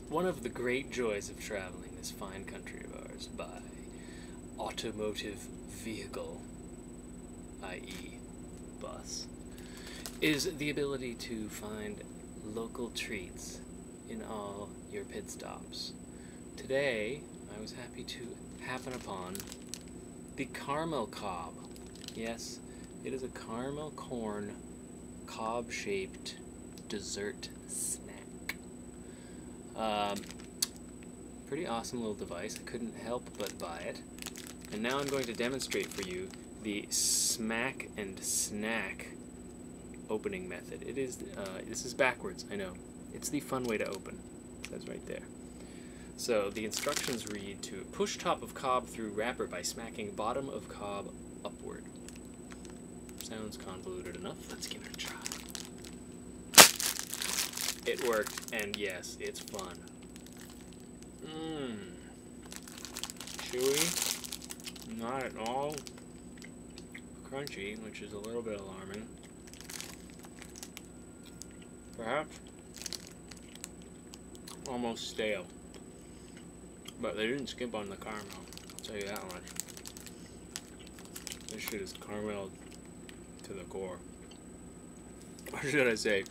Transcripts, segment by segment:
One of the great joys of traveling this fine country of ours by automotive vehicle, i.e. bus, is the ability to find local treats in all your pit stops. Today, I was happy to happen upon the caramel cob. Yes, it is a caramel corn cob-shaped dessert snack. Pretty awesome little device. I couldn't help but buy it. And now I'm going to demonstrate for you the smack and snack opening method. It is, this is backwards, I know. It's the fun way to open. It says right there. So the instructions read to push top of cob through wrapper by smacking bottom of cob upward. Sounds convoluted enough. Let's give it a try. It worked, and yes, it's fun. Chewy, not at all crunchy, which is a little bit alarming. Perhaps almost stale. But they didn't skip on the caramel, I'll tell you that much. This shit is caramel to the core. Or should I say,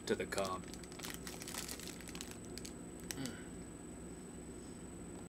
to the cob.